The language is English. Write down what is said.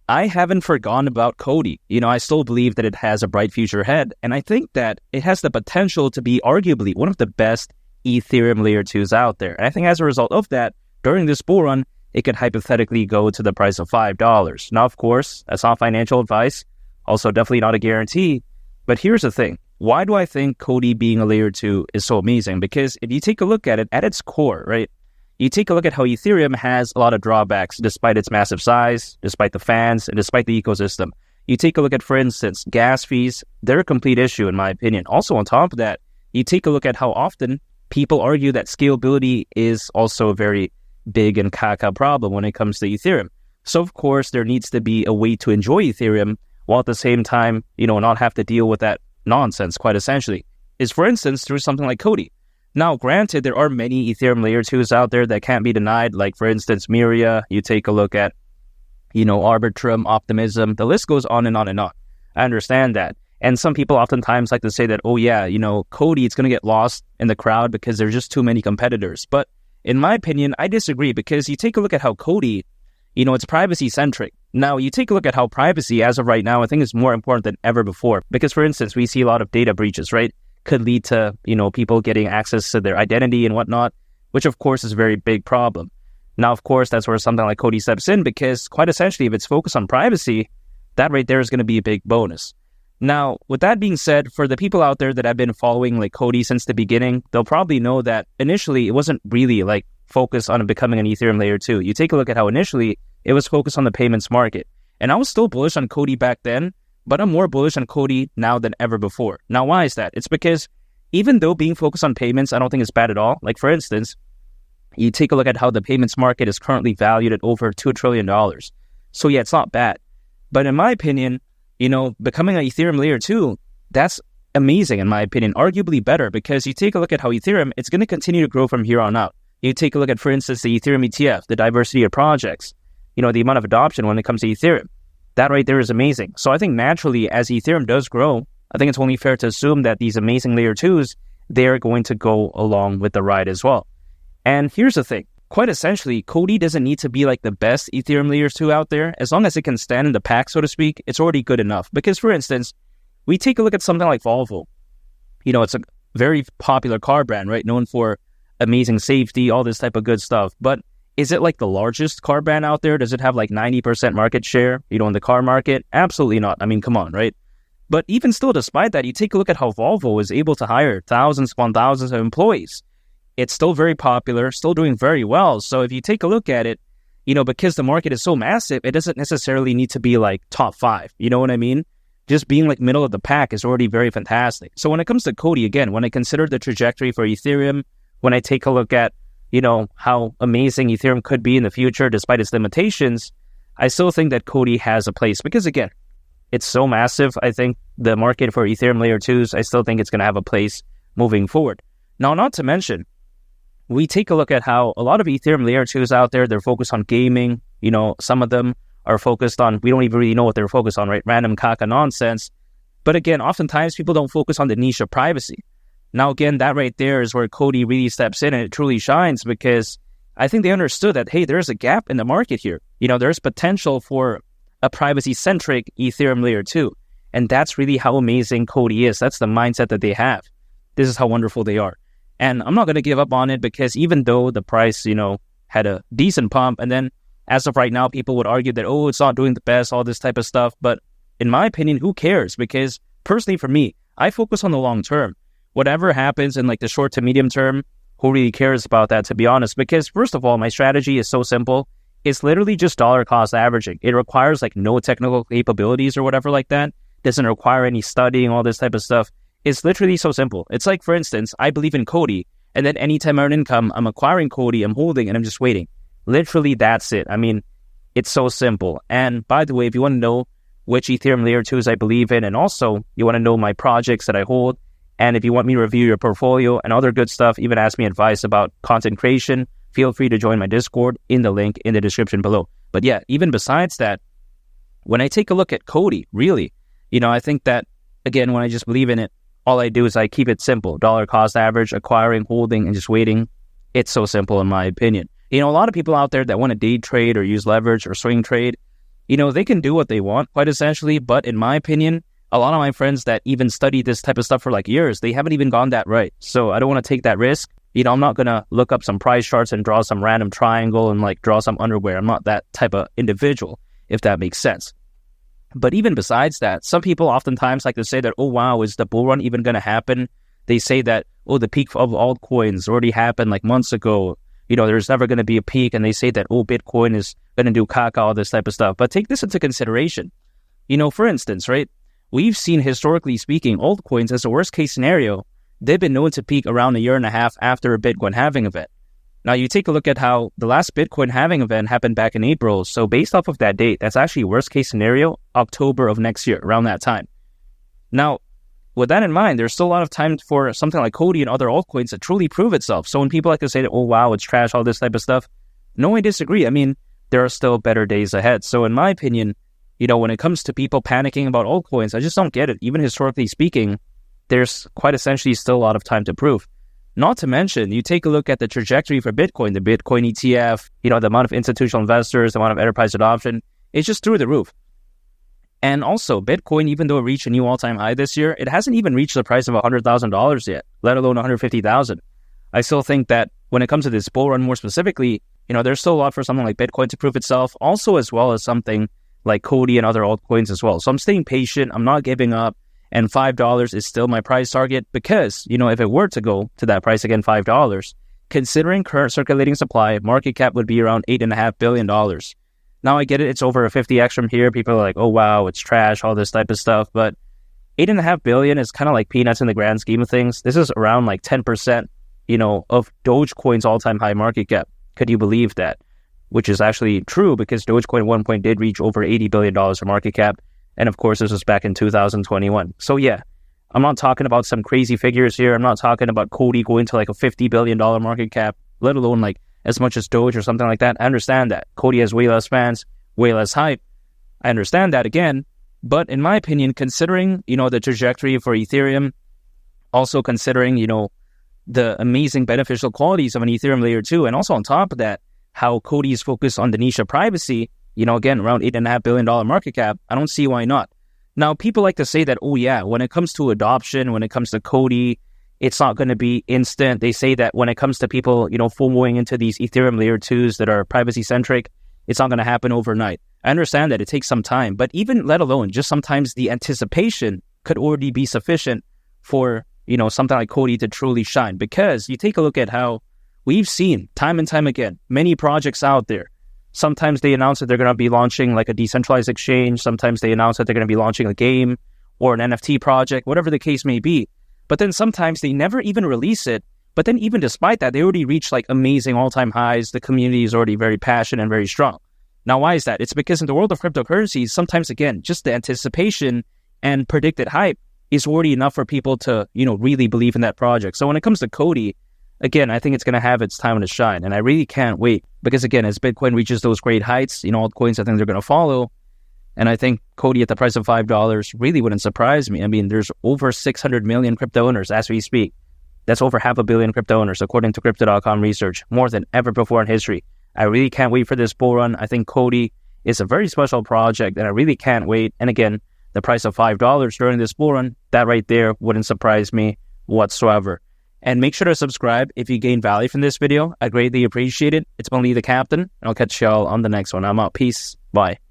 I haven't forgotten about COTI. I still believe that it has a bright future ahead, and I think that it has the potential to be arguably one of the best Ethereum layer 2s out there. And I think as a result of that, during this bull run, it could hypothetically go to the price of $5. Now, of course, that's not financial advice, also definitely not a guarantee, but here's the thing. Why do I think COTI being a layer 2 is so amazing? Because if you take a look at it at its core, right? You take a look at how Ethereum has a lot of drawbacks despite its massive size, despite the fans, and despite the ecosystem. You take a look at, for instance, gas fees. They're a complete issue, in my opinion. Also, on top of that, you take a look at how often people argue that scalability is also a very big and caca problem when it comes to Ethereum. So, of course, there needs to be a way to enjoy Ethereum while at the same time, not have to deal with that nonsense, quite essentially, is, for instance, through something like COTI. Now, granted, there are many Ethereum layer 2s out there that can't be denied, like, for instance, Miria. You take a look at, Arbitrum, Optimism. The list goes on and on and on. I understand that. And some people oftentimes like to say that, oh, yeah, COTI, it's going to get lost in the crowd because there's just too many competitors. But in my opinion, I disagree, because you take a look at how COTI, it's privacy-centric. Now, you take a look at how privacy, as of right now, I think is more important than ever before. Because, for instance, we see a lot of data breaches, right? Could lead to, people getting access to their identity and whatnot, which of course is a very big problem. Now, of course, that's where something like COTI steps in, because quite essentially, if it's focused on privacy, that right there is going to be a big bonus. Now, with that being said, for the people out there that have been following like COTI since the beginning, they'll probably know that initially it wasn't really like focused on becoming an Ethereum layer 2. You take a look at how initially it was focused on the payments market. And I was still bullish on COTI back then, but I'm more bullish on COTI now than ever before. Now, why is that? It's because even though being focused on payments, I don't think it's bad at all. Like, for instance, you take a look at how the payments market is currently valued at over $2 trillion. So yeah, it's not bad. But in my opinion, becoming an Ethereum layer 2, that's amazing in my opinion, arguably better, because you take a look at how Ethereum, it's going to continue to grow from here on out. You take a look at, for instance, the Ethereum ETF, the diversity of projects, the amount of adoption when it comes to Ethereum. That right there is amazing. So I think naturally, as Ethereum does grow, I think it's only fair to assume that these amazing layer 2s, they're going to go along with the ride as well. And here's the thing. Quite essentially, COTI doesn't need to be like the best Ethereum layer 2 out there. As long as it can stand in the pack, so to speak, it's already good enough. Because, for instance, we take a look at something like Volvo. It's a very popular car brand, right? Known for amazing safety, all this type of good stuff. But is it like the largest car brand out there? Does it have like 90% market share, in the car market? Absolutely not. I mean, come on, right? But even still, despite that, you take a look at how Volvo is able to hire thousands upon thousands of employees. It's still very popular, still doing very well. So if you take a look at it, because the market is so massive, it doesn't necessarily need to be like top 5. You know what I mean? Just being like middle of the pack is already very fantastic. So when it comes to COTI, again, when I consider the trajectory for Ethereum, when I take a look at, how amazing Ethereum could be in the future despite its limitations, I still think that COTI has a place. Because again, it's so massive. I think the market for Ethereum layer 2s, I still think it's going to have a place moving forward. Now, not to mention, we take a look at how a lot of Ethereum layer 2s out there, they're focused on gaming. Some of them are focused on, we don't even really know what they're focused on, right? Random caca nonsense. But again, oftentimes people don't focus on the niche of privacy. Now, again, that right there is where COTI really steps in and it truly shines, because I think they understood that, hey, there's a gap in the market here. There's potential for a privacy-centric Ethereum layer 2. And that's really how amazing COTI is. That's the mindset that they have. This is how wonderful they are. And I'm not going to give up on it, because even though the price, had a decent pump, and then as of right now, people would argue that, oh, it's not doing the best, all this type of stuff. But in my opinion, who cares? Because personally for me, I focus on the long term. Whatever happens in like the short to medium term, who really cares about that, to be honest? Because first of all, my strategy is so simple. It's literally just dollar cost averaging. It requires like no technical capabilities or whatever like that. Doesn't require any studying, all this type of stuff. It's literally so simple. It's like, for instance, I believe in COTI, and then anytime I earn income, I'm acquiring COTI, I'm holding, and I'm just waiting. Literally, that's it. I mean, it's so simple. And by the way, if you want to know which Ethereum layer 2s I believe in, and also you want to know my projects that I hold, and if you want me to review your portfolio and other good stuff, even ask me advice about content creation, feel free to join my Discord in the link in the description below. But yeah, even besides that, when I take a look at COTI, really, I think that, again, when I just believe in it, all I do is I keep it simple. Dollar cost average, acquiring, holding, and just waiting. It's so simple in my opinion. A lot of people out there that want to day trade or use leverage or swing trade, they can do what they want, quite essentially. But in my opinion, a lot of my friends that even study this type of stuff for like years, they haven't even gone that right. So I don't want to take that risk. I'm not going to look up some price charts and draw some random triangle and like draw some underwear. I'm not that type of individual, if that makes sense. But even besides that, some people oftentimes like to say that, oh, wow, is the bull run even going to happen? They say that, oh, the peak of altcoins already happened like months ago. There's never going to be a peak. And they say that, oh, Bitcoin is going to do caca, all this type of stuff. But take this into consideration. For instance, right, we've seen historically speaking, altcoins as a worst case scenario, they've been known to peak around a year and a half after a Bitcoin halving event. Now, you take a look at how the last Bitcoin halving event happened back in April. So based off of that date, that's actually worst case scenario, October of next year, around that time. Now, with that in mind, there's still a lot of time for something like COTI and other altcoins to truly prove itself. So when people like to say that, oh, wow, it's trash, all this type of stuff, no, I disagree. I mean, there are still better days ahead. So in my opinion, when it comes to people panicking about altcoins, I just don't get it. Even historically speaking, there's quite essentially still a lot of time to prove. Not to mention, you take a look at the trajectory for Bitcoin, the Bitcoin ETF, the amount of institutional investors, the amount of enterprise adoption, it's just through the roof. And also, Bitcoin, even though it reached a new all-time high this year, it hasn't even reached the price of $100,000 yet, let alone $150,000. I still think that when it comes to this bull run more specifically, there's still a lot for something like Bitcoin to prove itself, also as well as something like COTI and other altcoins as well. So I'm staying patient, I'm not giving up, and $5 is still my price target because, if it were to go to that price again, $5, considering current circulating supply, market cap would be around $8.5 billion. Now, I get it, it's over a 50x from here. People are like, oh, wow, it's trash, all this type of stuff. But $8.5 billion is kind of like peanuts in the grand scheme of things. This is around like 10%, of Dogecoin's all-time high market cap. Could you believe that? Which is actually true because Dogecoin at one point did reach over $80 billion for market cap. And of course, this was back in 2021. So yeah, I'm not talking about some crazy figures here. I'm not talking about COTI going to like a $50 billion market cap, let alone like as much as Doge or something like that. I understand that. COTI has way less fans, way less hype. I understand that again. But in my opinion, considering, the trajectory for Ethereum, also considering, the amazing beneficial qualities of an Ethereum layer 2, and also on top of that, how COTI is focused on the niche of privacy, again, around $8.5 billion market cap, I don't see why not. Now, people like to say that, oh yeah, when it comes to adoption, when it comes to COTI, it's not going to be instant. They say that when it comes to people, FOMOing into these Ethereum layer 2s that are privacy-centric, it's not going to happen overnight. I understand that it takes some time, but even let alone, just sometimes the anticipation could already be sufficient for, something like COTI to truly shine. Because you take a look at how we've seen time and time again, many projects out there. Sometimes they announce that they're going to be launching like a decentralized exchange. Sometimes they announce that they're going to be launching a game or an NFT project, whatever the case may be. But then sometimes they never even release it. But then even despite that, they already reached like amazing all-time highs. The community is already very passionate and very strong. Now, why is that? It's because in the world of cryptocurrencies, sometimes, again, just the anticipation and predicted hype is already enough for people to, really believe in that project. So when it comes to COTI, again, I think it's going to have its time to shine. And I really can't wait because, again, as Bitcoin reaches those great heights, altcoins, I think they're going to follow. And I think COTI at the price of $5 really wouldn't surprise me. I mean, there's over 600 million crypto owners as we speak. That's over 500 million crypto owners, according to Crypto.com research, more than ever before in history. I really can't wait for this bull run. I think COTI is a very special project, and I really can't wait. And again, the price of $5 during this bull run, that right there wouldn't surprise me whatsoever. And make sure to subscribe if you gain value from this video. I greatly appreciate it. It's been Lee the Captain, and I'll catch y'all on the next one. I'm out. Peace. Bye.